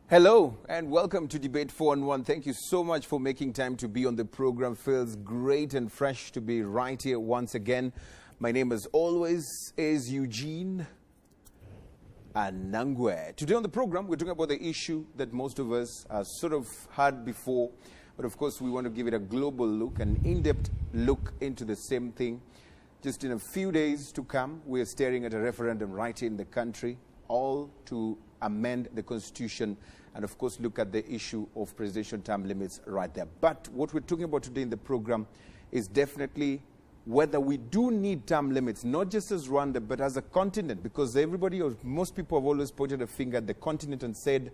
Hello and welcome to Debate 4-on-1. Thank you so much for making time to be on the program. Feels great and fresh to be right here once again. My name as always is Eugene Anangwe. Today on the program we're talking about the issue that most of us have sort of heard before, but of course we want to give it a global look, an in-depth look into the same thing. Just in a few days to come, we're staring at a referendum right here in the country, all to amend the constitution and of course look at the issue of presidential term limits right there. But what we're talking about today in the program is definitely whether we do need term limits, not just as Rwanda, but as a continent, because everybody or most people have always pointed a finger at the continent and said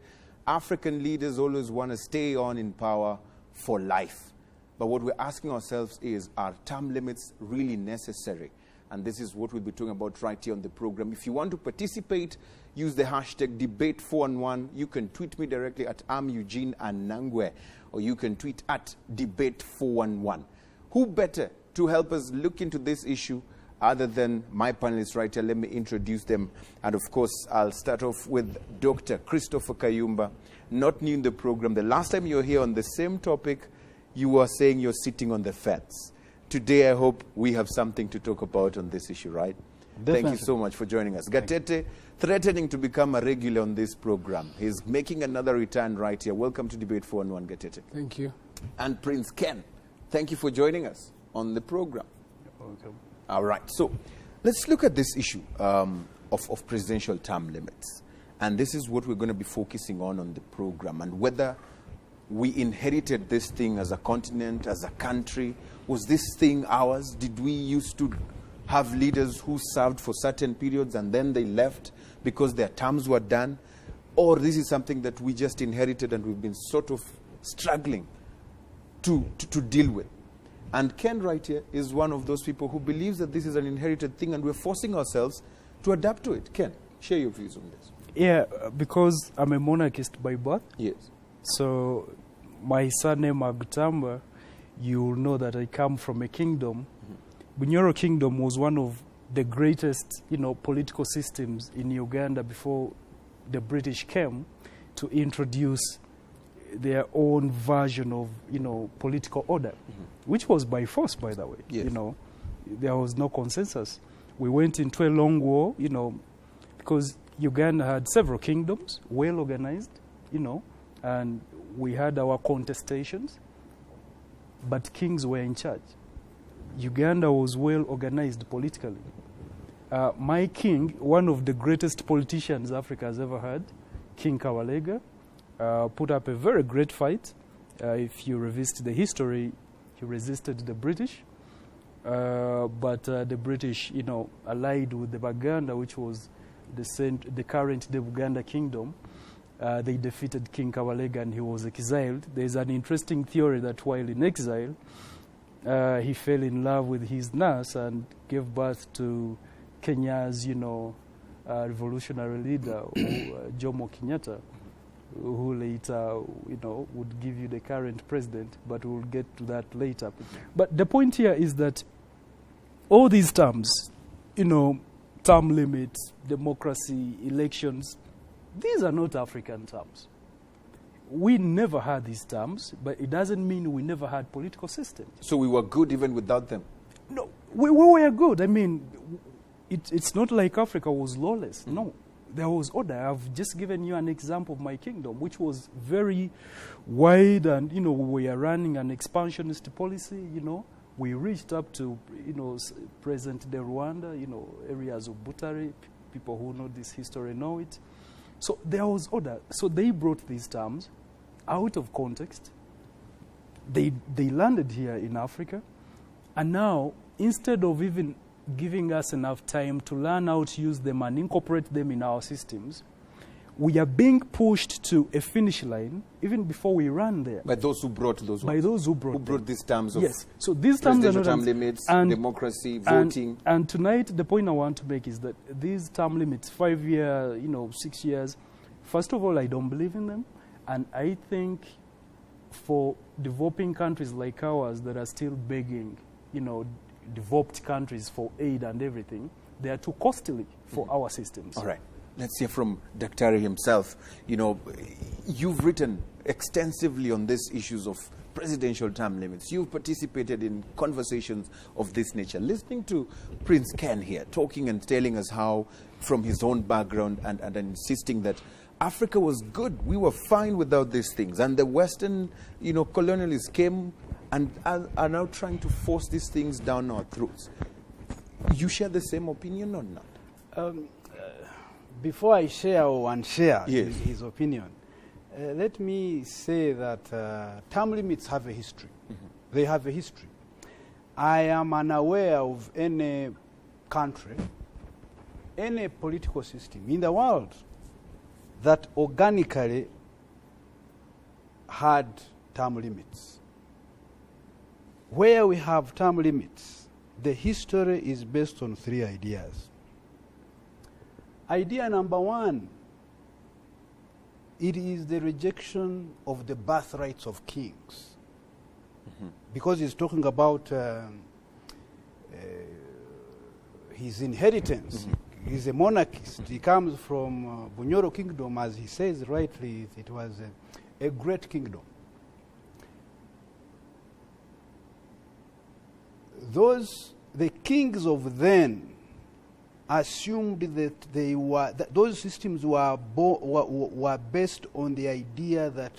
African leaders always want to stay on in power for life. But what we're asking ourselves is, are term limits really necessary? And this is what we'll be talking about right here on the program. If you want to participate, use the hashtag Debate4-on-1. You can tweet me directly at Eugene Anangwe, or you can tweet at Debate4-on-1. Who better to help us look into this issue other than my panelists right here? Let me introduce them. And of course, I'll start off with Dr. Christopher Kayumba, not new in the program. The last time you were here on the same topic, you were saying you're sitting on the fence. Today, I hope we have something to talk about on this issue, right? Definitely. Thank you so much for joining us. Gatete, threatening to become a regular on this program. He's making another return right here. Welcome to Debate 4-on-1, Gatete. Thank you. And Prince Ken, thank you for joining us on the program. You're welcome. All right, so let's look at this issue of presidential term limits. And this is what we're going to be focusing on the program, and whether we inherited this thing as a continent, as a country. Was this thing ours? Did we used to have leaders who served for certain periods and then they left because their terms were done? Or this is something that we just inherited and we've been sort of struggling to deal with? And Ken right here is one of those people who believes that this is an inherited thing and we're forcing ourselves to adapt to it. Ken, share your views on this. Yeah, because I'm a monarchist by birth. Yes. So my surname Agutamba, you'll know that I come from a kingdom. Bunyoro Kingdom was one of the greatest, political systems in Uganda before the British came to introduce their own version of, political order, which was by force, by the way. Yes. There was no consensus. We went into a long war, because Uganda had several kingdoms, well organized, and we had our contestations, but kings were in charge. Uganda was well organized politically. My king, one of the greatest politicians Africa has ever had, King Kawalega, put up a very great fight. If you revisit the history, he resisted the British, but the British, allied with the Baganda, which was the current the Buganda kingdom. They defeated King Kawalega and he was exiled. There's an interesting theory that while in exile, he fell in love with his nurse and gave birth to Kenya's, revolutionary leader, Jomo Kenyatta, who later, would give you the current president, but we'll get to that later. But the point here is that all these terms, term limits, democracy, elections, these are not African terms. We never had these terms, but it doesn't mean we never had political systems. So we were good even without them? No, we were good. I mean, it's not like Africa was lawless. No, there was order. I've just given you an example of my kingdom, which was very wide and, we were running an expansionist policy, We reached up to, present-day Rwanda, areas of Butare. People who know this history know it. So there was order. So they brought these terms out of context. They landed here in Africa. And now, instead of even giving us enough time to learn how to use them and incorporate them in our systems, we are being pushed to a finish line even before we run there. By those who brought those ones? By those who brought them. Who brought these terms of yes. So these terms are not term limits, democracy, voting. And tonight, the point I want to make is that these term limits, 5 years, 6 years, first of all, I don't believe in them. And I think for developing countries like ours that are still begging, developed countries for aid and everything, they are too costly for our systems. All right. Let's hear from Daktari himself. You know, you've written extensively on these issues of presidential term limits. You've participated in conversations of this nature. Listening to Prince Ken here, talking and telling us how, from his own background, and insisting that Africa was good. We were fine without these things. And the Western, colonialists came and are now trying to force these things down our throats. You share the same opinion or not? Before I share or unshare Yes. his opinion, let me say that term limits have a history. Mm-hmm. They have a history. I am unaware of any country, any political system in the world that organically had term limits. Where we have term limits, the history is based on 3 ideas. Idea number 1, it is the rejection of the birthrights of kings. Mm-hmm. Because he's talking about his inheritance. Mm-hmm. He's a monarchist. He comes from Bunyoro Kingdom, as he says rightly, it was a great kingdom. The kings of then assumed that those systems were based on the idea that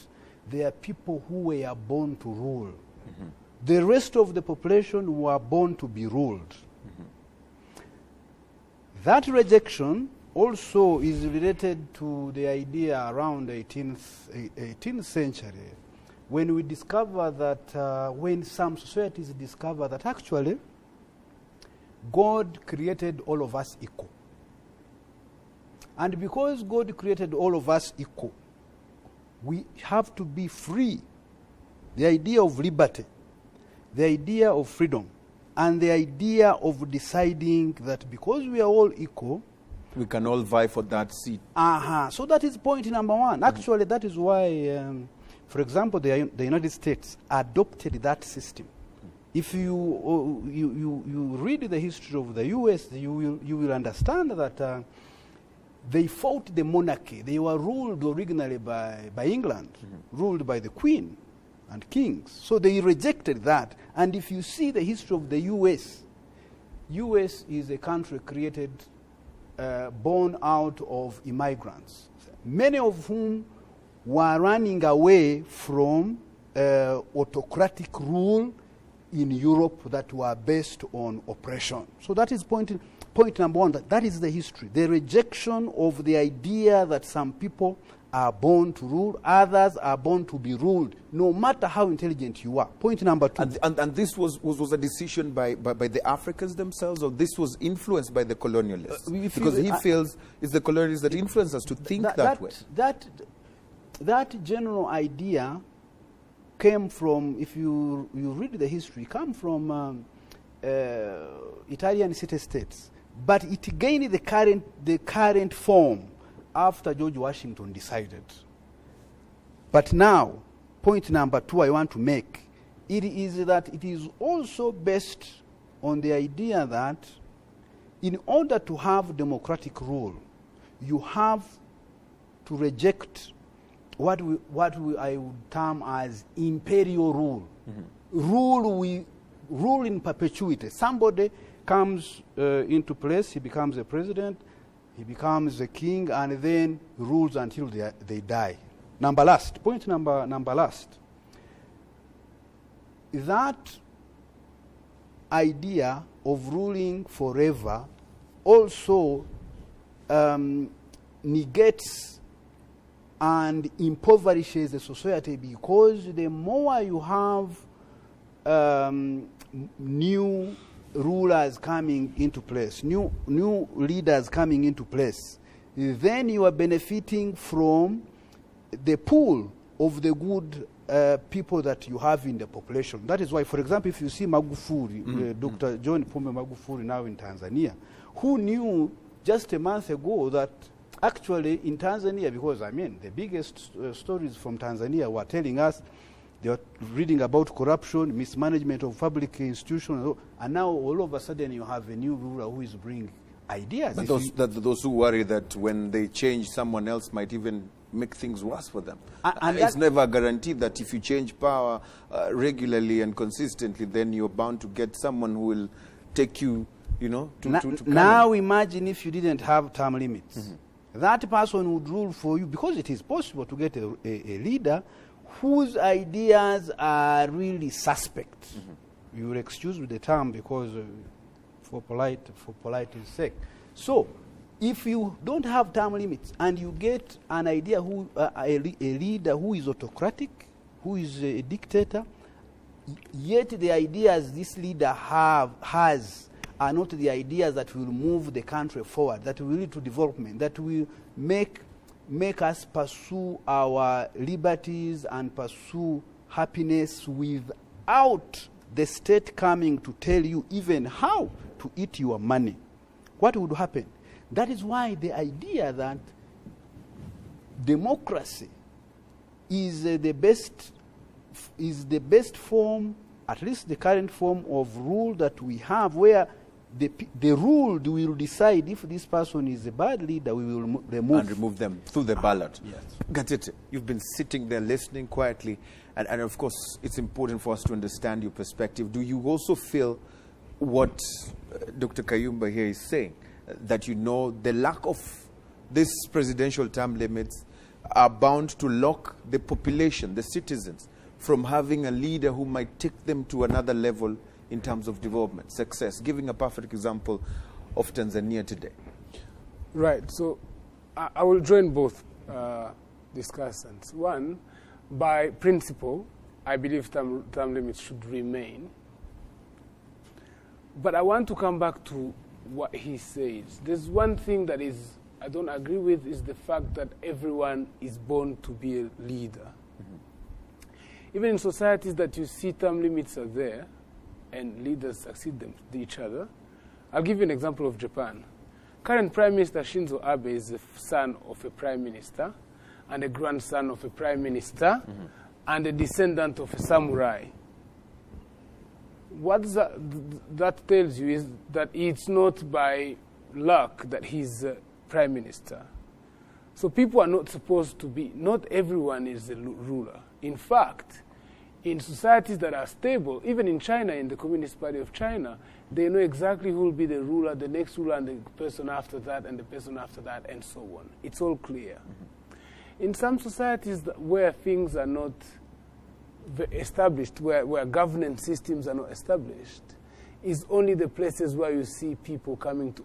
they are people who were born to rule. Mm-hmm. The rest of the population were born to be ruled. Mm-hmm. That rejection also is related to the idea around the 18th century, when we discover that, when some societies discover that actually God created all of us equal. And because God created all of us equal, we have to be free. The idea of liberty, the idea of freedom, and the idea of deciding that because we are all equal, we can all vie for that seat. So that is point number 1. Actually, that is why, for example, the United States adopted that system. If you read the history of the U.S., you will understand that they fought the monarchy. They were ruled originally by England, ruled by the Queen and kings. So they rejected that. And if you see the history of the U.S. is a country created, born out of immigrants, many of whom were running away from autocratic rule in Europe that were based on oppression. So that is point number 1. That is the history. The rejection of the idea that some people are born to rule, others are born to be ruled, no matter how intelligent you are. Point number 2. And this was a decision by the Africans themselves, or this was influenced by the colonialists? Because he feels it's the colonialists that influence us to think that way. That general idea came from, if you read the history, come from Italian city-states, but it gained the current form after George Washington decided. But now, point number 2 I want to make, it is that it is also based on the idea that in order to have democratic rule, you have to reject what I would term as imperial rule. Mm-hmm. Rule in perpetuity. Somebody comes into place, he becomes a president, he becomes a king, and then rules until they die. Point number last. That idea of ruling forever also negates and impoverishes the society, because the more you have new rulers coming into place, new leaders coming into place, then you are benefiting from the pool of the good people that you have in the population. That is why, for example, if you see Magufuli, Dr. John Pombe Magufuli now in Tanzania, who knew just a month ago that actually in Tanzania, because the biggest stories from Tanzania were telling us, they were reading about corruption, mismanagement of public institutions, and now all of a sudden you have a new ruler who is bringing ideas. But If those who worry that when they change, someone else might even make things worse for them. And It's that- never a guarantee that if you change power regularly and consistently, then you're bound to get someone who will take you, to now imagine if you didn't have term limits. That person would rule for you, because it is possible to get a leader whose ideas are really suspect. You will excuse the term because for polite's sake. So, if you don't have term limits and you get an idea a leader who is autocratic, who is a dictator, yet the ideas this leader has are not the ideas that will move the country forward, that will lead to development, that will make us pursue our liberties and pursue happiness without the state coming to tell you even how to eat your money. What would happen? That is why the idea that democracy is the best form, at least the current form of rule that we have, where the ruled will decide if this person is a bad leader, we will remove them through the ballot. Yes. Gatete, you've been sitting there listening quietly, and of course it's important for us to understand your perspective. Do you also feel what Dr. Kayumba here is saying, that the lack of this presidential term limits are bound to lock the population, the citizens, from having a leader who might take them to another level in terms of development, success, giving a perfect example of Tanzania today? Right. So I will join both discussants. One, by principle, I believe term limits should remain. But I want to come back to what he says. There's one thing that I don't agree with, is the fact that everyone is born to be a leader. Even in societies that you see term limits are there and leaders succeed each other. I'll give you an example of Japan. Current Prime Minister Shinzo Abe is the son of a prime minister and a grandson of a prime minister and a descendant of a samurai. What that tells you is that it's not by luck that he's prime minister. So people are not supposed to be, not everyone is a ruler. In fact, in societies that are stable, even in China, in the Communist Party of China, they know exactly who will be the ruler, the next ruler, and the person after that, and the person after that, and so on. It's all clear. In some societies where things are not established, where governance systems are not established, is only the places where you see people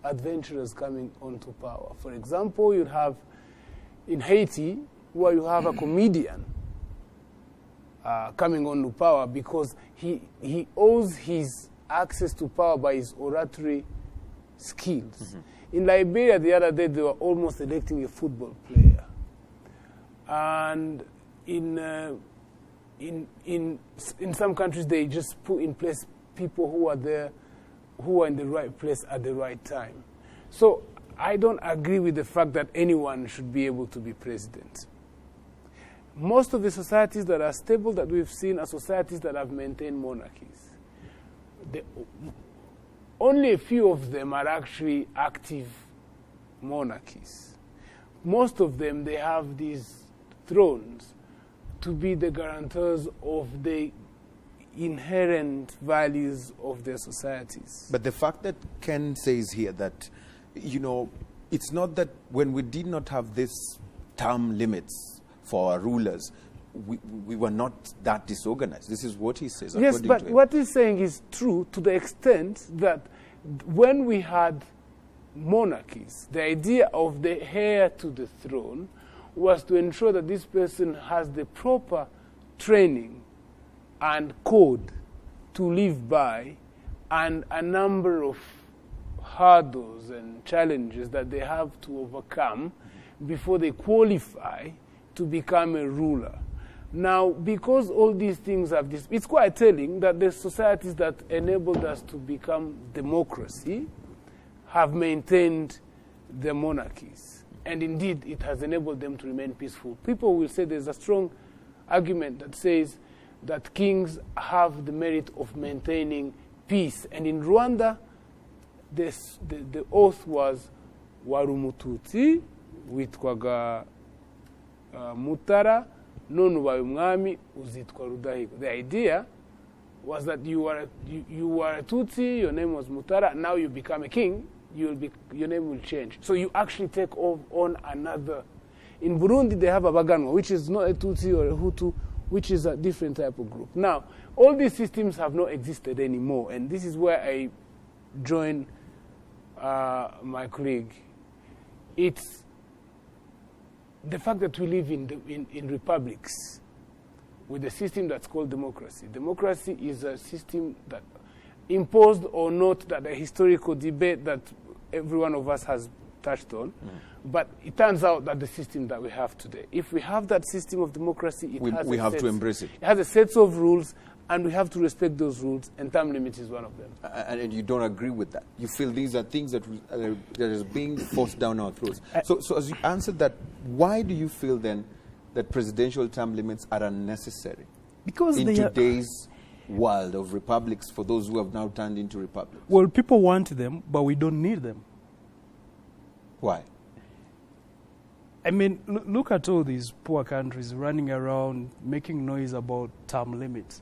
adventurers coming onto power. For example, you'd have in Haiti, where you have a comedian coming onto power because he owes his access to power by his oratory skills. In Liberia, the other day, they were almost electing a football player. And in some countries, they just put in place people who are there, who are in the right place at the right time. So I don't agree with the fact that anyone should be able to be president. Most of the societies that are stable that we've seen are societies that have maintained monarchies. Only a few of them are actually active monarchies. Most of them, they have these thrones to be the guarantors of the inherent values of their societies. But the fact that Ken says here that, it's not that when we did not have this term limits for our rulers, we were not that disorganized. This is what he says. Yes, but what he's saying is true to the extent that when we had monarchies, the idea of the heir to the throne was to ensure that this person has the proper training and code to live by, and a number of hurdles and challenges that they have to overcome before they qualify to become a ruler. Now, because all these things have this, it's quite telling that the societies that enabled us to become democracy have maintained their monarchies. And indeed, it has enabled them to remain peaceful. People will say there's a strong argument that says that kings have the merit of maintaining peace. And in Rwanda, the oath was warumututsi witwaga Mutara none ubaye umwami uzitwa Rudahigwa. The idea was that you were a Tutsi, your name was Mutara, now you become a king, your name will change. So you actually take on another. In Burundi they have a Baganwa, which is not a Tutsi or a Hutu, which is a different type of group. Now, all these systems have not existed anymore, and this is where I join my colleague. It's the fact that we live in republics with a system that's called democracy. Democracy is a system that, imposed or not, that a historical debate that every one of us has touched on, but it turns out that the system that we have today, if we have that system of democracy, we have to embrace it. It has a set of rules, and we have to respect those rules, and term limit is one of them. And you don't agree with that. You feel these are things that is being forced down our throats. So as you answered that, why do you feel then that presidential term limits are unnecessary Because in they are, today's world of republics, for those who have now turned into republics? well, people want them, but we don't need them. Why? I mean, look at all these poor countries running around making noise about term limits.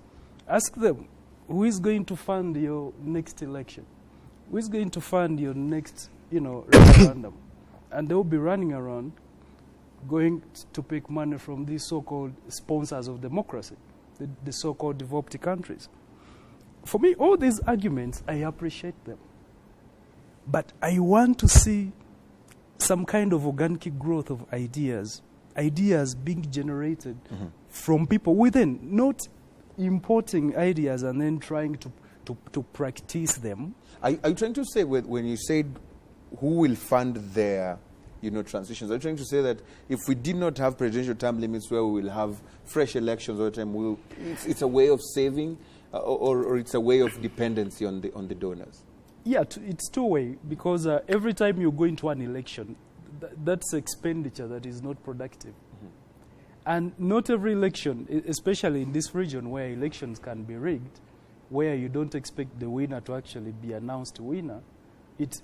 Ask them, who is going to fund your next election? Who is going to fund your next, referendum? And they'll be running around going to pick money from these so-called sponsors of democracy, the so-called developed countries. For me, all these arguments, I appreciate them. But I want to see some kind of organic growth of ideas being generated from people within, not importing ideas and then trying to practice them. Are you trying to say, when you said who will fund their transitions, are you trying to say that if we did not have presidential term limits where we will have fresh elections all the time, it's a way of saving or it's a way of dependency on the donors? Yeah, it's two-way, because every time you go into an election, that's expenditure that is not productive. And not every election, especially in this region where elections can be rigged, where you don't expect the winner to actually be announced winner, it's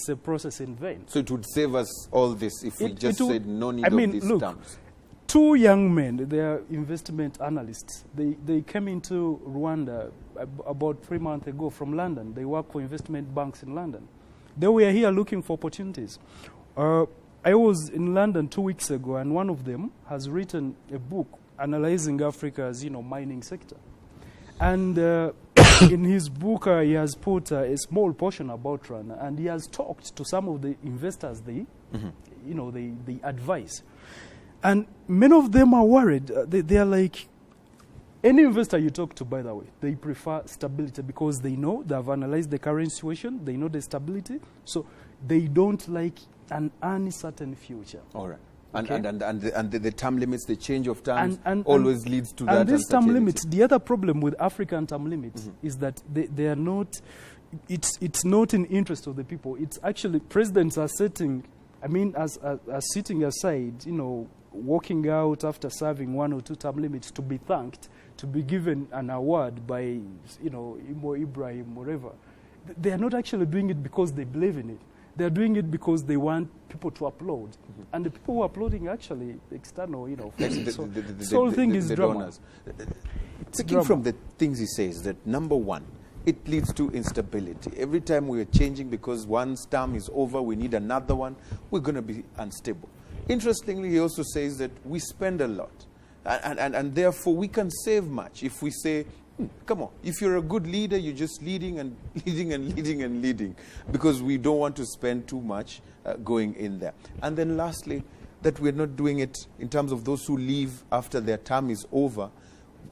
a process in vain. So it would save us all this if we just said no need of these terms. Two young men, they are investment analysts. They came into Rwanda about 3 months ago from London. They work for investment banks in London. They were here looking for opportunities. I was in London 2 weeks ago, and one of them has written a book analyzing Africa's mining sector. And in his book, he has put a small portion about Rwanda, and he has talked to some of the investors they advise. And many of them are worried. They are like, any investor you talk to, by the way, they prefer stability because they know, they have analyzed the current situation, they know the stability, so they don't like an uncertain future. All right. Okay? And the term limits, the change of terms always leads to that. And this term limits, the other problem with African term limits is that they are not, it's not in interest of the people. It's actually, presidents are sitting aside, walking out after serving 1 or 2 term limits to be thanked, to be given an award by, Imo Ibrahim, whatever. They are not actually doing it because they believe in it. They are doing it because they want people to applaud. And the people who are applauding actually external, forces. This whole thing is drama. Taking from the things he says, that number one, it leads to instability. Every time we are changing because one term is over, we need another one, we're going to be unstable. Interestingly, he also says that we spend a lot. And therefore, we can save much if we say, come on, if you're a good leader, you're just leading and leading and leading and leading, because we don't want to spend too much going in there. And then lastly, that we're not doing it in terms of those who leave after their term is over.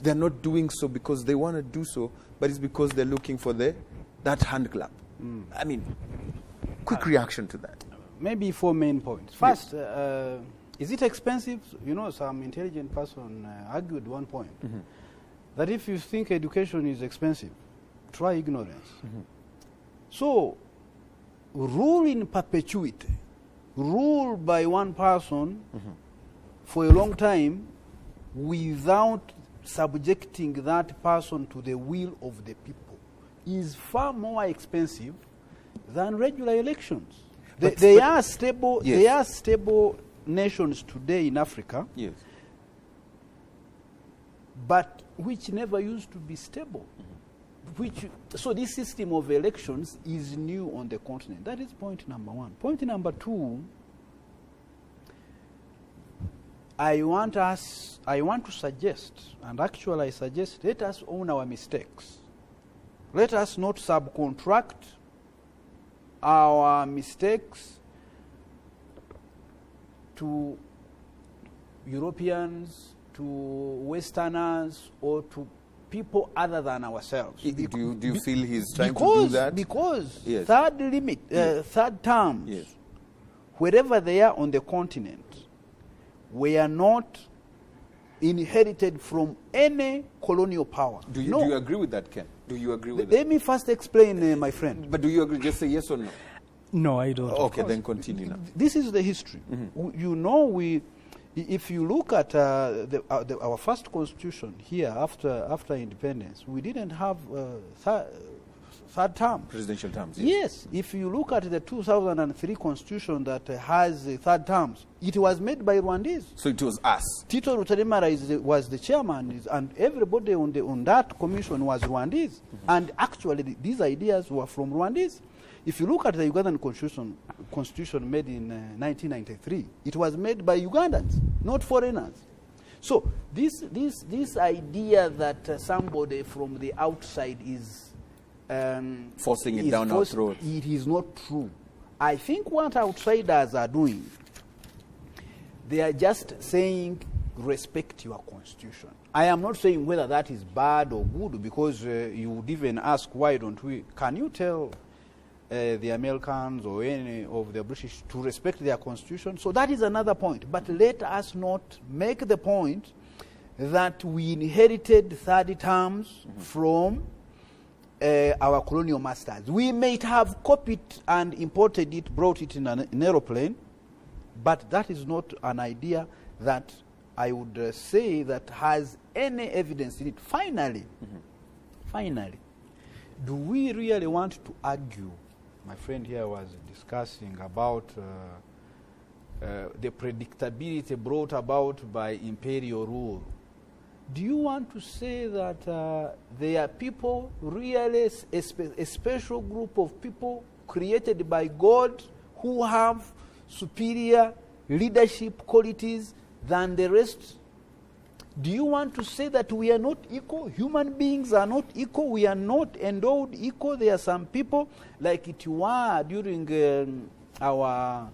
They're not doing so because they want to do so, but it's because they're looking for that hand clap. I mean, quick reaction to that. Maybe 4 main points. First, is it expensive? Some intelligent person argued one point, that if you think education is expensive, try ignorance. So, rule in perpetuity, rule by one person for a long time without subjecting that person to the will of the people, is far more expensive than regular elections. But- They but- are stable. Yes. They are stable nations today in Africa, Yes. but which never used to be stable. So this system of elections is new on the continent. That is point number one. Point number two, I want to suggest, and actually I suggest, let us own our mistakes. Let us not subcontract our mistakes to Europeans, to Westerners, or to people other than ourselves. Do you feel he's trying to do that? Because Yes. third limit, third terms, Yes. wherever they are on the continent, we are not inherited from any colonial power. Do you agree with that, Ken? Do you agree with that? Let me first explain, my friend. But do you agree? Just say yes or no. No, I don't. Okay, then continue now. This is the history. You know, if you look at our first constitution here after independence, we didn't have third term. Presidential terms. Yes, if you look at the 2003 constitution that has third terms, it was made by Rwandese. So it was us. Tito Rutaremara was the chairman, and everybody on that commission was Rwandese. And actually, these ideas were from Rwandese. If you look at the Ugandan constitution made in 1993, it was made by Ugandans, not foreigners. So this idea that somebody from the outside is Forcing it down our throat. It is not true. I think what outsiders are doing, they are just saying, respect your constitution. I am not saying whether that is bad or good, because you would even ask, why don't we? Can you tell the Americans or any of the British to respect their constitution? So that is another point. But let us not make the point that we inherited 30 terms from our colonial masters. We might have copied and imported it, brought it in an aeroplane, but that is not an idea that I would say that has any evidence in it. Finally, do we really want to argue? My friend here was discussing about the predictability brought about by imperial rule. Do you want to say that there are people, really a special group of people created by God who have superior leadership qualities than the rest? Do you want to say that we are not equal? Human beings are not equal. We are not endowed equal. There are some people, like it were during our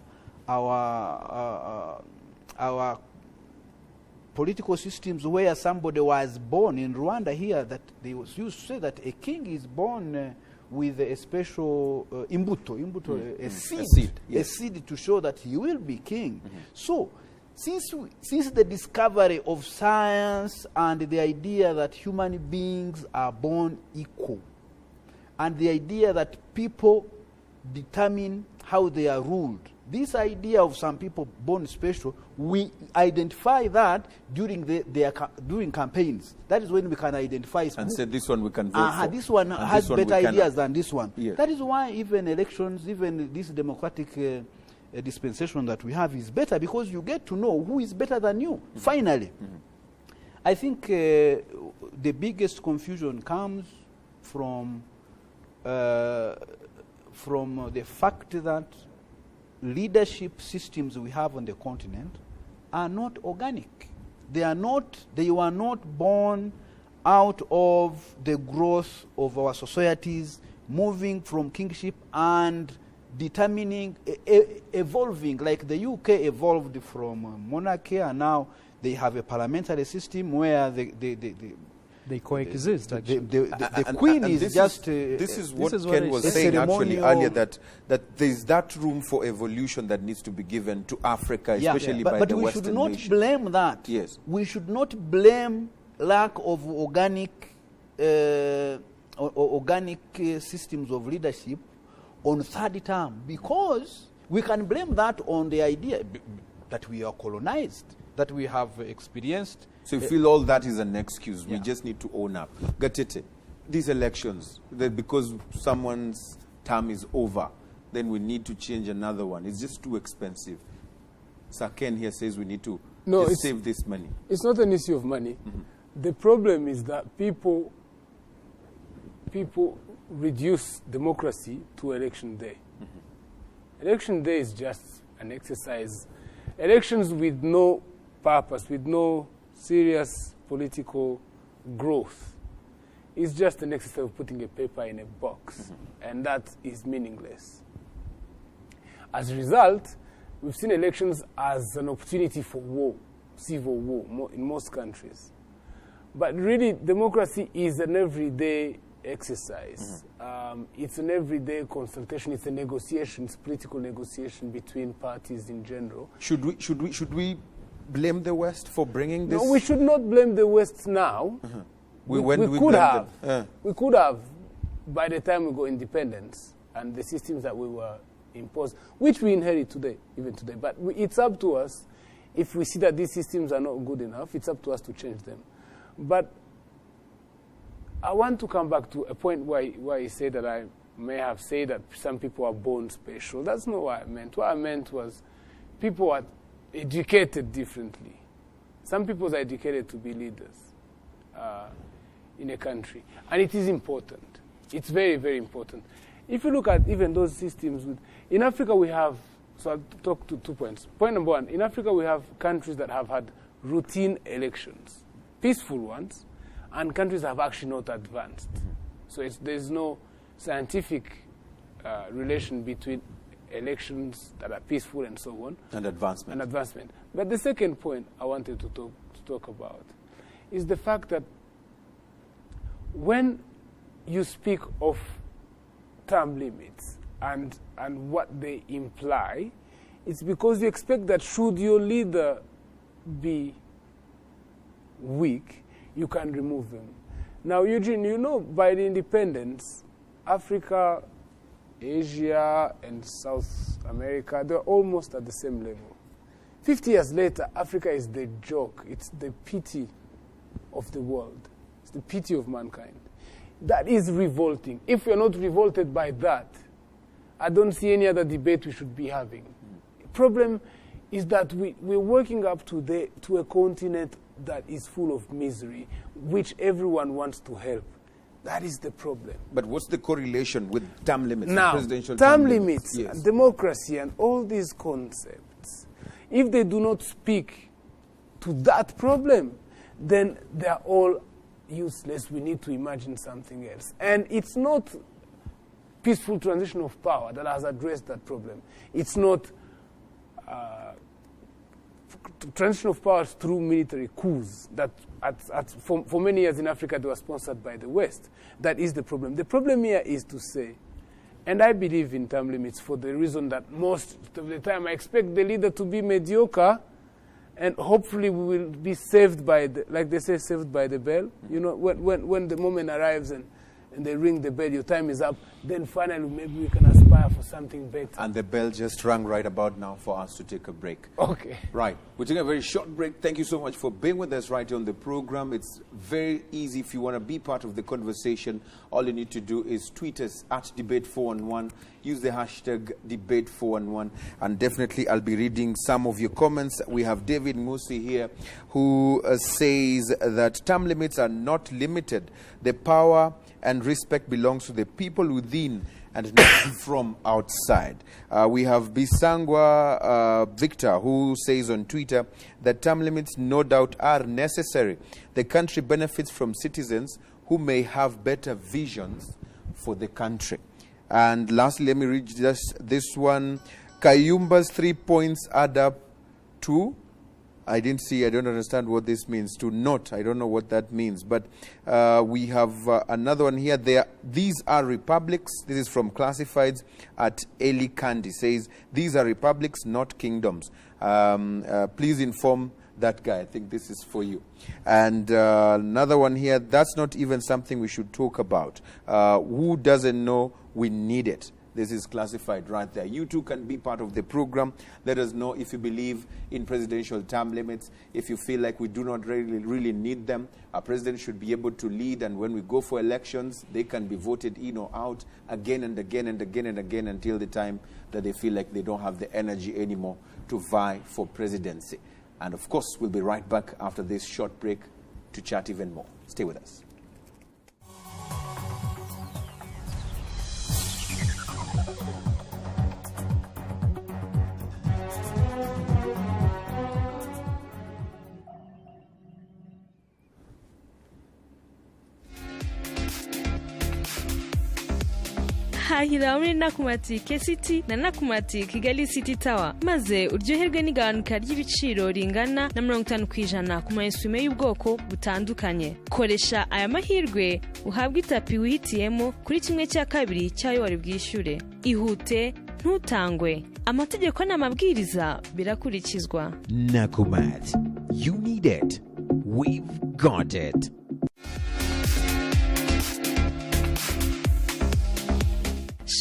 political systems, where somebody was born in Rwanda here, that they used to say that a king is born with a special imbuto, a seed, yes. a seed to show that he will be king. So, since the discovery of science and the idea that human beings are born equal, and the idea that people determine how they are ruled, this idea of some people born special, we identify that during during campaigns. That is when we can identify. And say this one we can vote for. This one and has this one better ideas than this one. Yes. That is why even elections, even this democratic dispensation that we have is better, because you get to know who is better than you. Finally, I think the biggest confusion comes from the fact that leadership systems we have on the continent are not organic. They were not born out of the growth of our societies, moving from kingship and determining, evolving, like the UK evolved from monarchy, and now they have a parliamentary system where They coexist. the queen and is just... this is what this is what Ken I was said. saying actually Ceremonial- earlier, that there's that room for evolution that needs to be given to Africa, especially by but the we Western should not nations. blame that. Yes. We should not blame lack of organic systems of leadership on third term, because we can blame that on the idea that we are colonized, that we have experienced. So you feel all that is an excuse. We Yeah. just need to own up. Gatete. these elections, that because someone's term is over, then we need to change another one. It's just too expensive. Sir Ken here says we need to just save this money. It's not an issue of money. The problem is that people reduce democracy to election day. Election day is just an exercise. Elections with no purpose, with no serious political growth, is just an exercise of putting a paper in a box, and that is meaningless. As a result, we've seen elections as an opportunity for war, civil war, in most countries. But really, democracy is an everyday exercise. It's an everyday consultation. It's a negotiation. It's political negotiation between parties in general. Should we blame the West for bringing this? No, we should not blame the West now. We could have. We could have, by the time we got independence and the systems that we were imposed, which we inherit today, even today. But it's up to us. If we see that these systems are not good enough, it's up to us to change them. But I want to come back to a point where you say that I may have said that some people are born special. That's not what I meant. What I meant was people are educated differently. Some people are educated to be leaders in a country. And it is important. It's very, very important. If you look at even those systems, in Africa we have, so I'll talk to 2 points. Point number one, in Africa we have countries that have had routine elections, peaceful ones, and countries that have actually not advanced. So there's no scientific relation between elections that are peaceful and so on. And advancement. But the second point I wanted to talk about is the fact that when you speak of term limits and what they imply, it's because you expect that should your leader be weak, you can remove them. Now, Eugene, you know, by the independence, Africa, Asia, and South America, they're almost at the same level. 50 years later, Africa is the joke. It's the pity of the world. It's the pity of mankind. That is revolting. If we're not revolted by that, I don't see any other debate we should be having. The problem is that we're working up to a continent that is full of misery, which everyone wants to help. That is the problem. But what's the correlation with term limits? Now, presidential term limits, yes, and democracy, and all these concepts, if they do not speak to that problem, then they're all useless. We need to imagine something else. And it's not peaceful transition of power that has addressed that problem. It's not transition of power through military coups that for many years in Africa they were sponsored by the West. That is the problem. The problem here is to say, and I believe in term limits for the reason that most of the time I expect the leader to be mediocre, and hopefully we will be saved by the, like they say, saved by the bell. You know, when the moment arrives and they ring the bell, your time is up, then finally maybe we can aspire for something better. And the bell just rang right about now for us to take a break. Okay. Right. We're taking a very short break. Thank you so much for being with us right here on the program. It's very easy. If you want to be part of the conversation, all you need to do is tweet us at Debate411. Use the hashtag Debate411. And definitely I'll be reading some of your comments. We have David Musi here who says that term limits are not limited. The power and respect belongs to the people within and not from outside. We have Bisangwa Victor, who says on Twitter that term limits no doubt are necessary. The country benefits from citizens who may have better visions for the country. And lastly, let me read just this one. Kayumba's 3 points add up to, I don't understand what this means. To not, I don't know what that means. But we have another one here. These are republics. This is from Classifieds at Eli Kandi. Says, these are republics, not kingdoms. Please inform that guy. I think this is for you. And another one here. That's not even something we should talk about. Who doesn't know we need it? This is classified right there. You too can be part of the program. Let us know if you believe in presidential term limits, if you feel like we do not really need them. Our president should be able to lead, and when we go for elections, they can be voted in or out again and again and again and again until the time that they feel like they don't have the energy anymore to vie for presidency. And of course, we'll be right back after this short break to chat even more. Stay with us. hahira muri Nakumati K-City na Nakumati Kigali City Tower maze uryoherwe n'igabanuka ry'ibiciro ringana na 50% ku mayeswime y'ubwoko butandukanye. Koresha aya mahirwe uhabwe itapi wihitiyemo kuri 1/2 cyayo wari bwishyure. Ihute ntutangwe. Amategeko n'amabwiriza birakurikizwa. Nakumat, you need it. We've got it.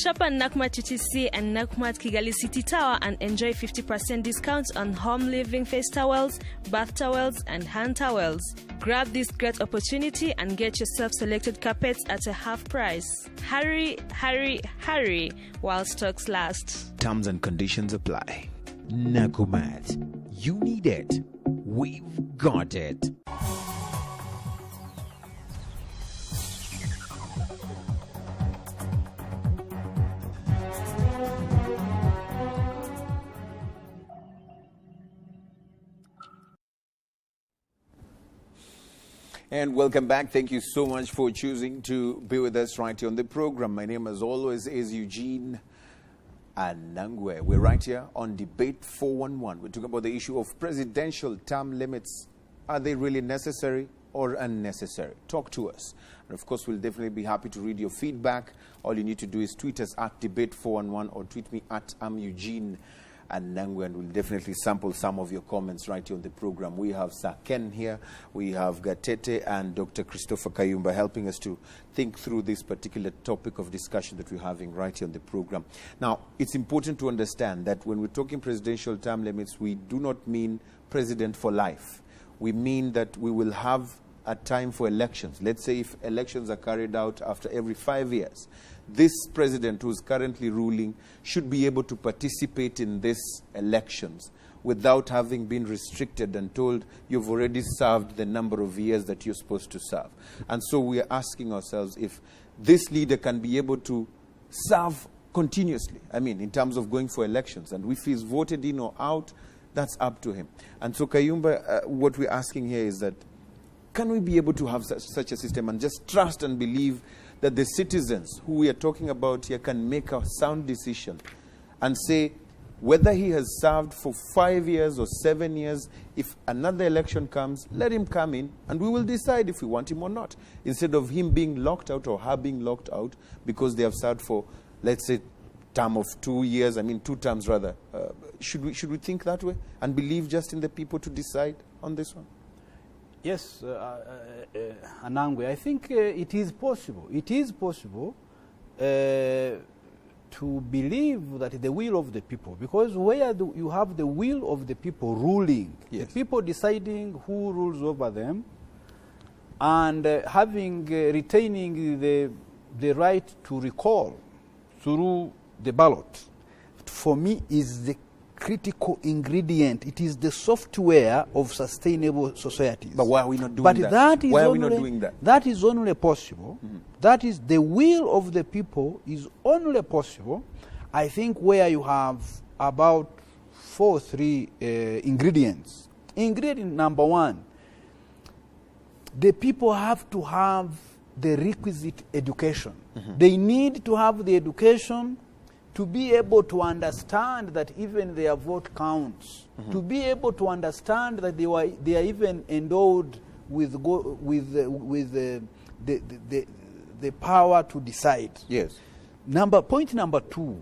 Shop at Nakumat UTC and Nakumat Kigali City Tower and enjoy 50% discounts on home living face towels, bath towels, and hand towels. Grab this great opportunity and get yourself selected carpets at a half price. Hurry, hurry, hurry while stocks last. Terms and conditions apply. Nakumat, you need it. We've got it. And welcome back. Thank you so much for choosing to be with us right here on the program. My name, as always, is Eugene Anangwe. We're right here on Debate 411. We're talking about the issue of presidential term limits. Are they really necessary or unnecessary? Talk to us. And of course, we'll definitely be happy to read your feedback. All you need to do is tweet us at Debate 411 or tweet me at Eugene Anangwe, and we'll definitely sample some of your comments right here on the program. We have Sir Ken here, we have Gatete and Dr. Christopher Kayumba helping us to think through this particular topic of discussion that we're having right here on the program. Now, it's important to understand that when we're talking presidential term limits, we do not mean president for life. We mean that we will have a time for elections. Let's say if elections are carried out after every 5 years, this president who is currently ruling should be able to participate in these elections without having been restricted and told you've already served the number of years that you're supposed to serve. And so we are asking ourselves if this leader can be able to serve continuously, I mean, in terms of going for elections. And if he's voted in or out, that's up to him. And so, Kayumba, what we're asking here is that can we be able to have such a system and just trust and believe that the citizens who we are talking about here can make a sound decision and say whether he has served for 5 years or 7 years, if another election comes, let him come in and we will decide if we want him or not, instead of him being locked out or her being locked out because they have served for, let's say, term of 2 years, I mean 2 terms rather. Should we think that way and believe just in the people to decide on this one? Yes, Anangwe, I think it is possible. It is possible to believe that the will of the people, because where you have the will of the people ruling, yes, the people deciding who rules over them, and retaining the right to recall through the ballot, for me is the critical ingredient. It is the software of sustainable societies. But why are we not doing that? Why are we not doing that? That is only possible. Mm-hmm. That is the will of the people is only possible, I think, where you have about 4 or 3 ingredients. Ingredient number 1, the people have to have the requisite education. Mm-hmm. They need to have the education to be able to understand that even their vote counts, mm-hmm, to be able to understand that they are even endowed with the power to decide. Yes. Point number 2,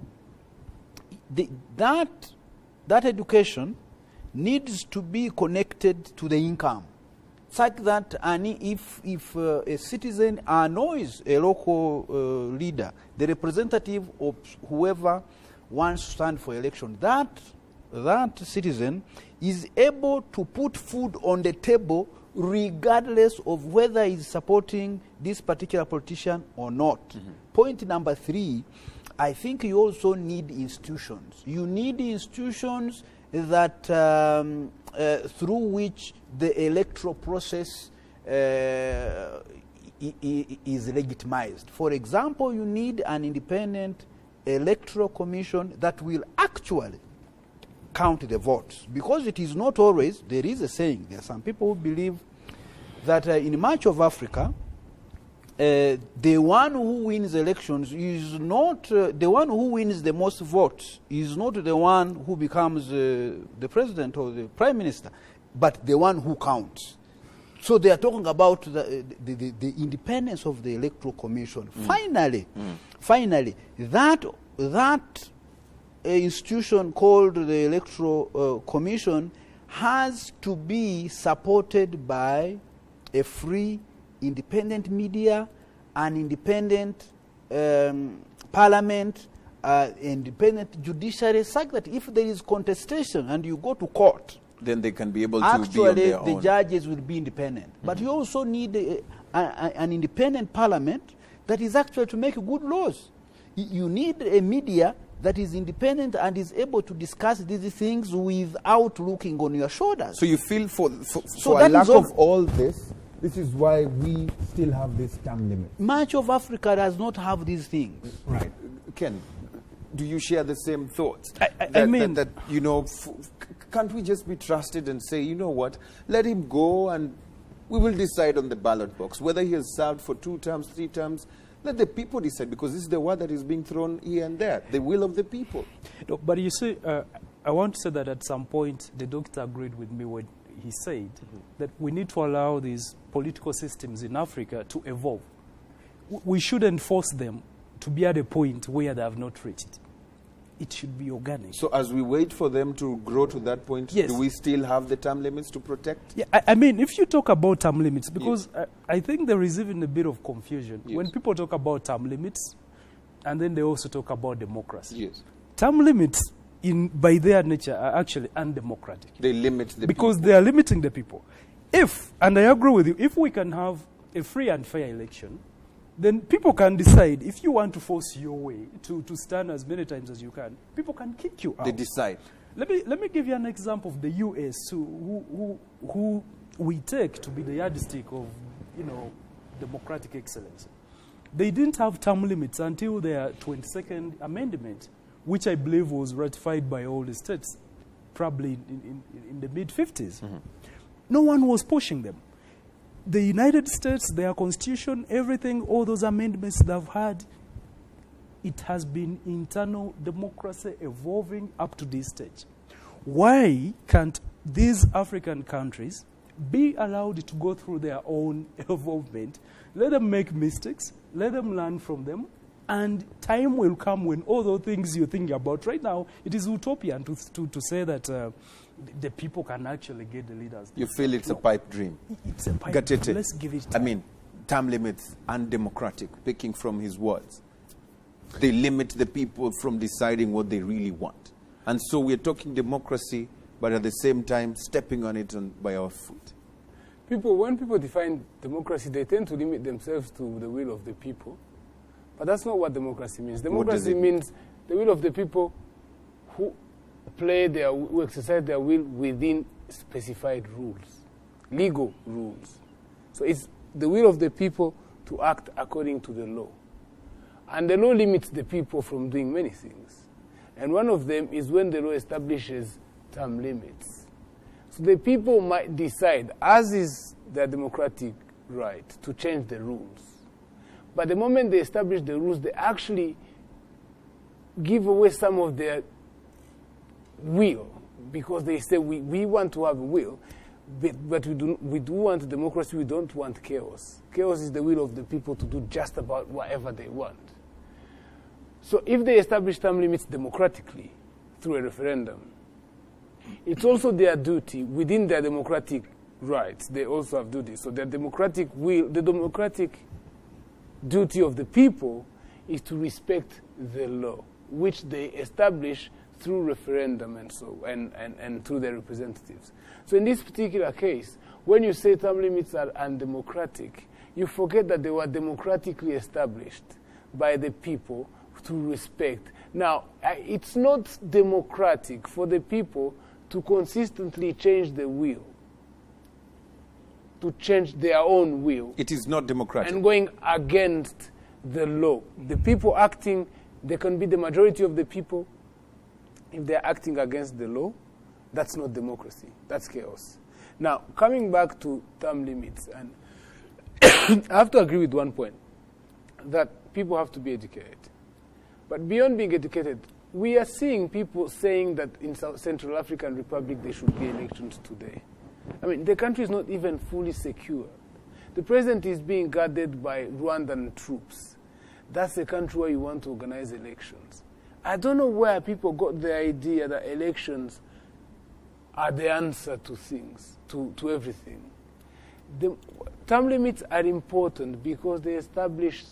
that education needs to be connected to the income. such that if a citizen annoys a local leader, the representative of whoever wants to stand for election, that citizen is able to put food on the table regardless of whether he's supporting this particular politician or not. Point number 3, I think you also need institutions. You need institutions that through which the electoral process is legitimized. For example, you need an independent electoral commission that will actually count the votes, because it is not always, there is a saying, there are some people who believe that in much of Africa, the one who wins elections is not the one who wins the most votes, is not the one who becomes the president or the prime minister, but the one who counts. So they are talking about the independence of the electoral commission. Finally, that institution called the electoral commission has to be supported by a free, independent media, an independent parliament, independent judiciary, such that if there is contestation and you go to court, then they can be able to actually be on their the own. judges will be independent. But you also need an independent parliament that is actually to make good laws. You need a media that is independent and is able to discuss these things without looking on your shoulders. So you feel for So a that lack is all- of all this is why we still have this term limit. Much of Africa does not have these things. Right. Ken, do you share the same thoughts? I mean- that you know, can't we just be trusted and say, you know what, let him go and we will decide on the ballot box whether he has served for 2 terms, 3 terms. Let the people decide, because this is the word that is being thrown here and there, the will of the people. No, but you see, I want to say that at some point the doctor agreed with me when he said that we need to allow these political systems in Africa to evolve. We shouldn't force them to be at a point where they have not reached. It should be organic. So as we wait for them to grow to that point, Yes. do we still have the term limits to protect? Yeah, I mean, if you talk about term limits, because I think there is even a bit of confusion Yes. when people talk about term limits, and then they also talk about democracy. Yes. Term limits, by their nature, are actually undemocratic They limit the because people. they are limiting the people. If, and I agree with you, if we can have a free and fair election, then people can decide if you want to force your way to stand as many times as you can. People can kick you out. They decide. Let me give you an example of the U.S. who we take to be the yardstick of, democratic excellence. They didn't have term limits until their 22nd amendment, which I believe was ratified by all the states, probably in the mid-50s. No one was pushing them. The United States, their constitution, everything, all those amendments they've had, it has been internal democracy evolving up to this stage. Why can't these African countries be allowed to go through their own evolvement? Let them make mistakes, let them learn from them, and time will come when all those things you're thinking about right now, it is utopian to say that the people can actually get the leaders. You feel it's a pipe dream. It's a pipe. Gatete. Let's give it I time. mean, term limits, undemocratic, picking from his words. They limit the people from deciding what they really want. And so we're talking democracy, but at the same time, stepping on it by our foot. When people define democracy, they tend to limit themselves to the will of the people. But that's not what democracy means. Democracy means the will of the people who who exercise their will within specified rules, legal rules. So it's the will of the people to act according to the law. And the law limits the people from doing many things. And one of them is when the law establishes term limits. So the people might decide, as is their democratic right, to change the rules. But the moment they establish the rules, they actually give away some of their will, because they say we want to have a will, but we do want democracy, we don't want chaos. Chaos is the will of the people to do just about whatever they want. So if they establish term limits democratically through a referendum, it's also their duty within their democratic rights, they also have duties. So the democratic duty of the people is to respect the law, which they establish through referendum and through their representatives. So in this particular case, when you say term limits are undemocratic, you forget that they were democratically established by the people to respect. Now, it's not democratic for the people to consistently change the will, to change their own will. It is not democratic. And going against the law. The people acting, they can be the majority of the people. If they're acting against the law, that's not democracy. That's chaos. Now, coming back to term limits, and I have to agree with one point, that people have to be educated. But beyond being educated, we are seeing people saying that in Central African Republic there should be elections today. I mean, the country is not even fully secure. The president is being guarded by Rwandan troops. That's the country where you want to organize elections. I don't know where people got the idea that elections are the answer to things, to everything. The term limits are important because they establish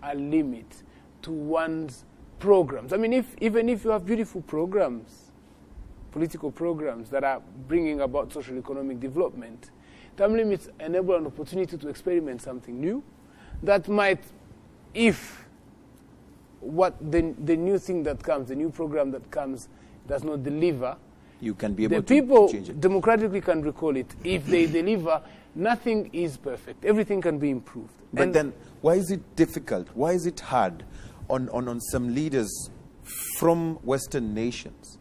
a limit to one's programs. I mean, even if you have beautiful programs, political programs that are bringing about social economic development, term limits enable an opportunity to experiment something new that might, if what the new thing that comes, the new program that comes, does not deliver, you can be able the to people change it. Democratically can recall it. If they deliver, nothing is perfect. Everything can be improved. But And then, why is it difficult? Why is it hard on some leaders from Western nations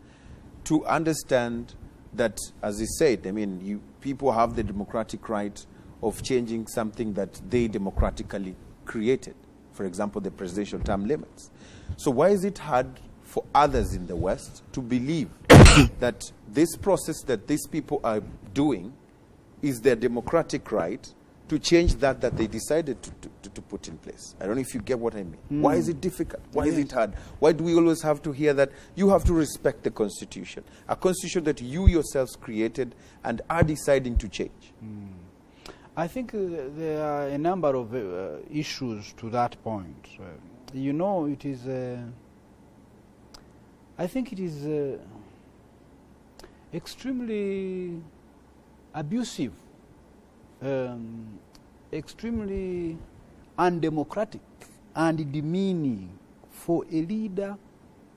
to understand that, as he said, I mean, people have the democratic right of changing something that they democratically created. For example, the presidential term limits. So why is it hard for others in the West to believe that this process that these people are doing is their democratic right to change that they decided to put in place? I don't know if you get what I mean. Why is it difficult? Why is it hard? Why do we always have to hear that you have to respect the Constitution, a Constitution that you yourselves created and are deciding to change? I think there are a number of issues to that point. You know, it is, I think it is extremely abusive, extremely undemocratic and demeaning for a leader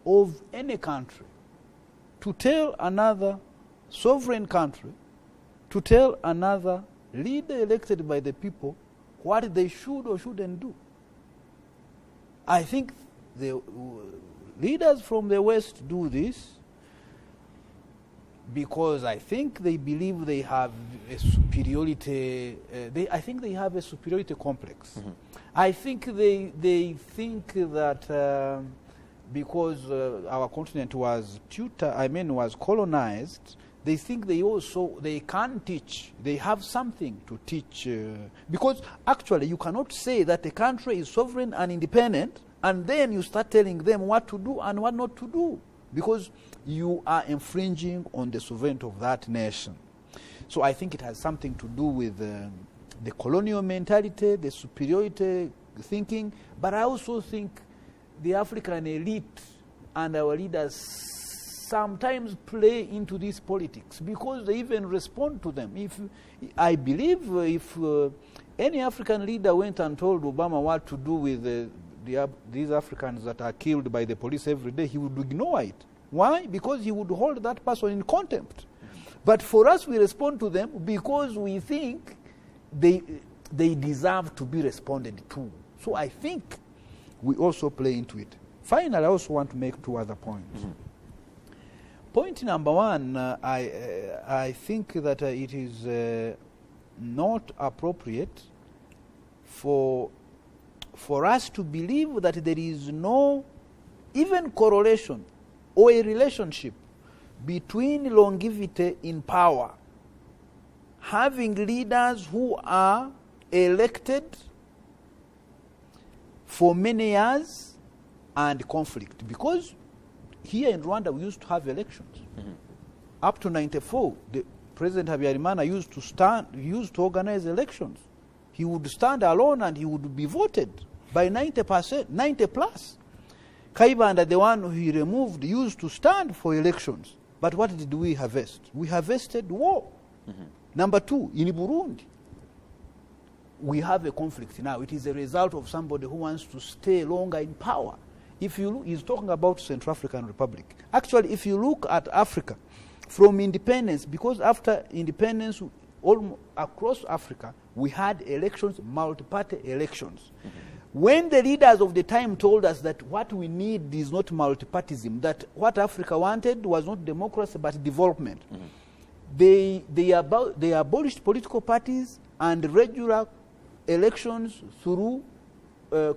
of any country to tell another sovereign country, to tell another leader elected by the people what they should or shouldn't do. I think the leaders from the West do this because I think they believe they have a superiority. I think they have a superiority complex. Mm-hmm. I think they think that because our continent was was colonized, they think they can teach. They have something to teach. Because actually you cannot say that a country is sovereign and independent and then you start telling them what to do and what not to do. Because you are infringing on the sovereignty of that nation. So I think it has something to do with the colonial mentality, the superiority thinking. But I also think the African elite and our leaders sometimes play into these politics because they even respond to them. I believe if any African leader went and told Obama what to do with these Africans that are killed by the police every day, he would ignore it. Why? Because he would hold that person in contempt. But for us, we respond to them because we think they deserve to be responded to. So I think we also play into it. Finally, I also want to make two other points. Mm-hmm. Point number one, I think that it is not appropriate for us to believe that there is no even correlation or a relationship between longevity in power, having leaders who are elected for many years, and conflict. Because here in Rwanda we used to have elections. Mm-hmm. Up to 94, the President Habyarimana used to organize elections. He would stand alone and he would be voted by 90%, 90 plus. Kayibanda, the one who he removed, used to stand for elections. But what did we harvest? We harvested war. Number two, in Burundi, we have a conflict now. It is a result of somebody who wants to stay longer in power. If you look, he's talking about Central African Republic. Actually, if you look at Africa, from independence, because after independence, all across Africa, we had elections, multi-party elections. When the leaders of the time told us that what we need is not multipartyism, that what Africa wanted was not democracy but development, they abolished political parties and regular elections through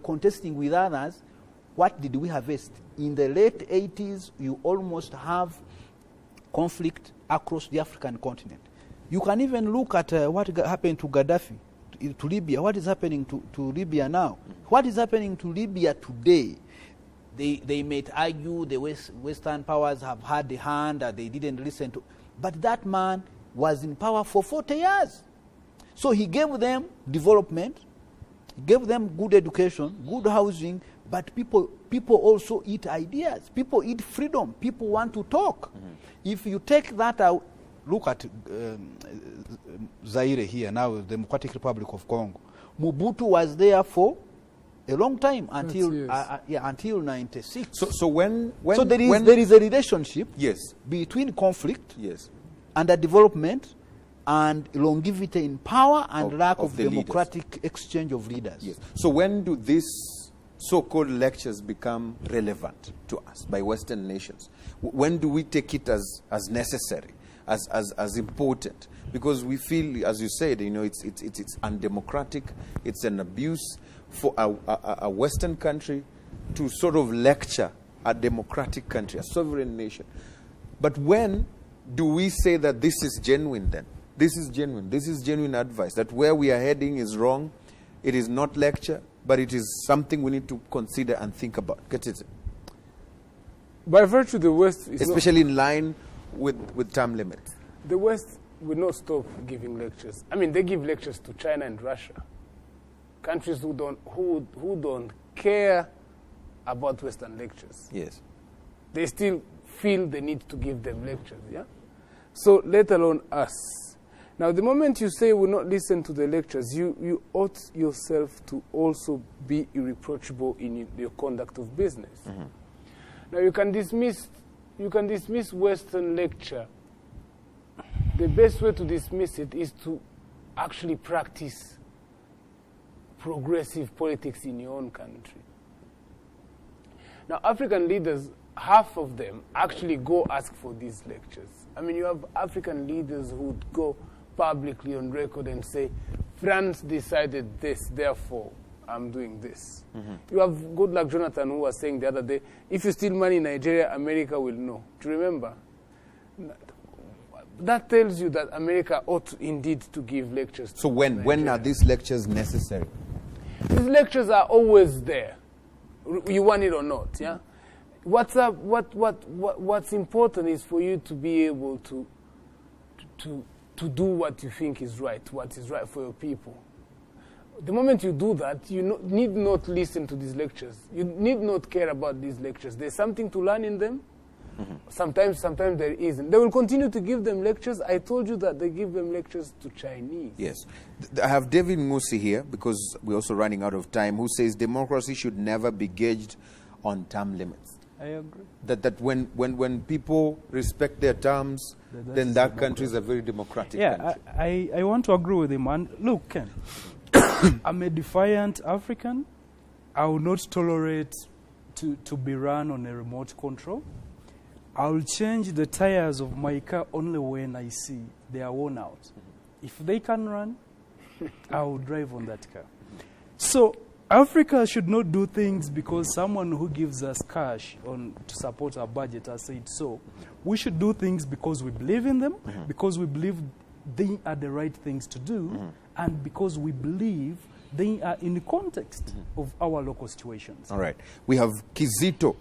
contesting with others. What did we harvest? In the late 80s, you almost have conflict across the African continent. You can even look at what happened to Gaddafi, to Libya. What is happening to Libya now? What is happening to Libya today? They might argue the Western powers have had the hand, they didn't listen to. But that man was in power for 40 years. So he gave them development, gave them good education, good housing, but people also eat ideas. People eat freedom. People want to talk. If you take that out, look at Zaire here now, the Democratic Republic of Congo. Mobutu was there for a long time until until 96. So when there is a relationship between conflict and the development and longevity in power and lack of democratic leaders. Exchange of leaders. Yes. So when do these so-called lectures become relevant to us by Western nations? When do we take it as necessary, as important? Because we feel, as you said, it's undemocratic. It's an abuse for a Western country to sort of lecture a democratic country, a sovereign nation. But when do we say that this is genuine then? This is genuine. This is genuine advice, that where we are heading is wrong. It is not lecture, but it is something we need to consider and think about. Get it? By virtue, the West is especially in line with term limits. The West will not stop giving lectures. I mean, they give lectures to China and Russia, countries who don't care about Western lectures. Yes, they still feel the need to give them lectures. Yeah, so let alone us. Now, the moment you say we'll not listen to the lectures, you ought yourself to also be irreproachable in your conduct of business. Now, you can dismiss Western lecture. The best way to dismiss it is to actually practice progressive politics in your own country. Now, African leaders, half of them actually go ask for these lectures. I mean, you have African leaders who would go publicly on record and say, France decided this, therefore I'm doing this. You have Goodluck Jonathan who was saying the other day, if you steal money in Nigeria, America will know. Do you remember? That tells you that America ought indeed to give lectures. So when are these lectures necessary? These lectures are always there, you want it or not. Yeah. What's important is for you to be able to do what you think is right, what is right for your people. The moment you do that, you need not listen to these lectures. You need not care about these lectures. There's something to learn in them. Sometimes there isn't. They will continue to give them lectures. I told you that they give them lectures to Chinese. Yes. I have David Musi here, because we're also running out of time, who says democracy should never be gauged on term limits. I agree. That when people respect their terms, then that country is a very democratic country. I want to agree with him. And look, Ken, I'm a defiant African. I will not tolerate to be run on a remote control. I will change the tires of my car only when I see they are worn out. If they can run, I will drive on that car. So Africa should not do things because someone who gives us cash to support our budget has said so. We should do things because we believe in them, because we believe they are the right things to do, and because we believe they are in the context of our local situations. All right. We have Kizito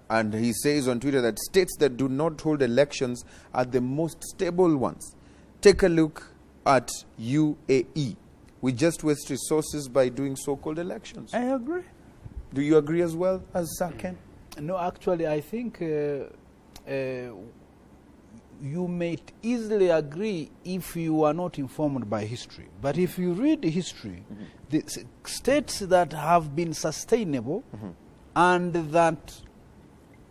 And he says on Twitter that states that do not hold elections are the most stable ones. Take a look at UAE. We just waste resources by doing so-called elections. I agree. Do you agree as well as Saken? No, actually, I think you may easily agree if you are not informed by history. But if you read history, the states that have been sustainable and that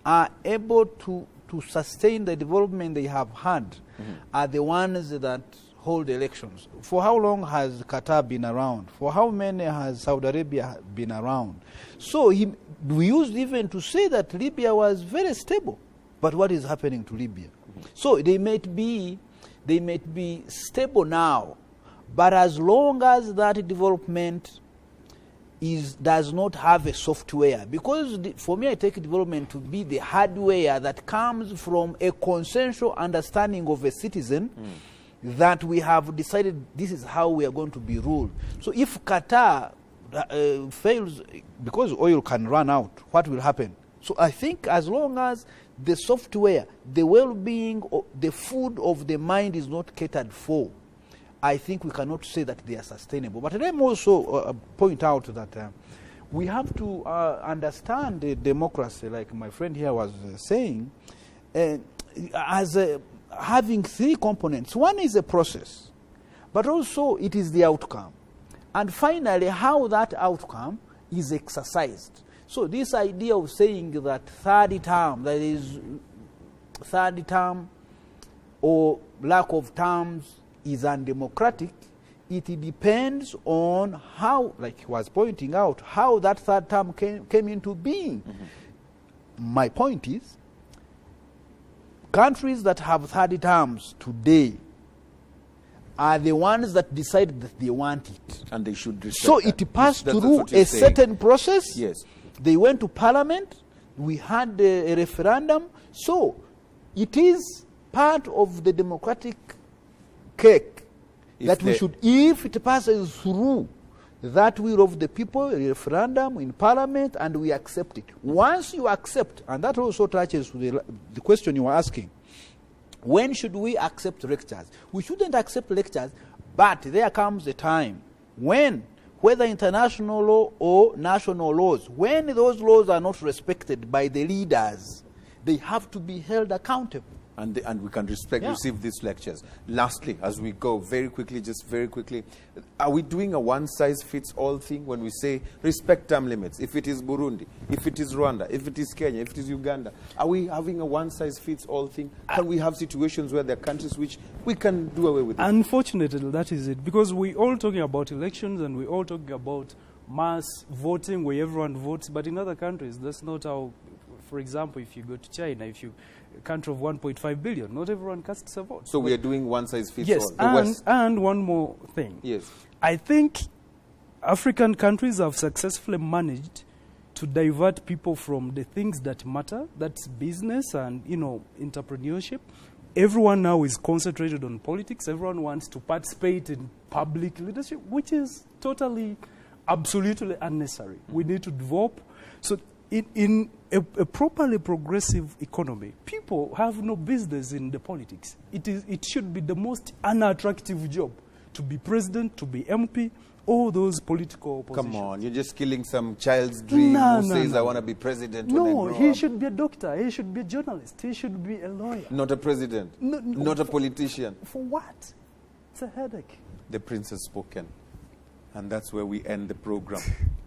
are able to sustain the development they have had are the ones that hold elections. For how long has Qatar been around? For how many has Saudi Arabia been around? So we used even to say that Libya was very stable. But what is happening to Libya? So they might be stable now, but as long as that development does not have a software, because for me I take development to be the hardware that comes from a consensual understanding of a citizen that we have decided this is how we are going to be ruled. So if Qatar fails, because oil can run out, what will happen? So I think as long as the software, the well-being, the food of the mind is not catered for, I think we cannot say that they are sustainable. But let me also point out that we have to understand the democracy, like my friend here was saying, as having three components. One is a process, but also it is the outcome. And finally, how that outcome is exercised. So this idea of saying that third term or lack of terms is undemocratic, it depends on how, like he was pointing out, how that third term came into being. My point is, countries that have third terms today are the ones that decide that they want it. And they should respect So that. it passed That's through what you're a saying. certain process. Yes. They went to parliament. We had a referendum. So it is part of the democratic cake that we should, if it passes through that will of the people, a referendum in parliament, and we accept it. Once you accept, and that also touches the question you were asking, when should we accept lectures? We shouldn't accept lectures, but there comes a time when, whether international law or national laws, when those laws are not respected by the leaders, they have to be held accountable. And we can receive these lectures. Lastly, as we go, very quickly, are we doing a one-size-fits-all thing when we say respect term limits? If it is Burundi, if it is Rwanda, if it is Kenya, if it is Uganda, are we having a one-size-fits-all thing? Can we have situations where there are countries which we can do away with it? Unfortunately, that is it. Because we're all talking about elections and we're all talking about mass voting where everyone votes. But in other countries, that's not how. For example, if you go to China, if you a country of 1.5 billion, not everyone casts a vote. So we are doing one-size-fits-all. Yes, and one more thing. Yes. I think African countries have successfully managed to divert people from the things that matter, that's business and, entrepreneurship. Everyone now is concentrated on politics. Everyone wants to participate in public leadership, which is totally, absolutely unnecessary. We need to develop. So in a properly progressive economy, people have no business in the politics. It should be the most unattractive job to be president, to be MP, all those political positions. Come on, you're just killing some child's dream who says, I want to be president when I grow he up. should be a doctor, he should be a journalist, he should be a lawyer. Not a president, not a politician. For what? It's a headache. The prince has spoken. And that's where we end the program.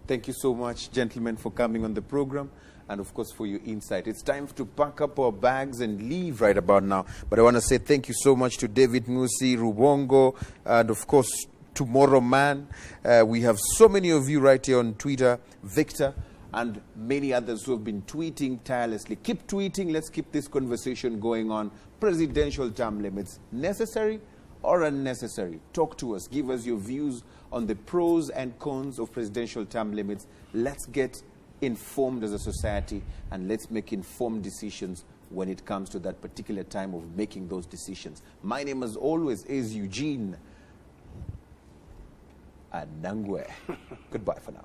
Thank you so much, gentlemen, for coming on the program and, of course, for your insight. It's time to pack up our bags and leave right about now. But I want to say thank you so much to David Musi, Rubongo, and, of course, Tomorrow Man. We have so many of you right here on Twitter, Victor, and many others who have been tweeting tirelessly. Keep tweeting. Let's keep this conversation going on. Presidential term limits, necessary or unnecessary? Talk to us. Give us your views on the pros and cons of presidential term limits. Let's get informed as a society and let's make informed decisions when it comes to that particular time of making those decisions. My name, as always, is Eugene Anangwe. Goodbye for now.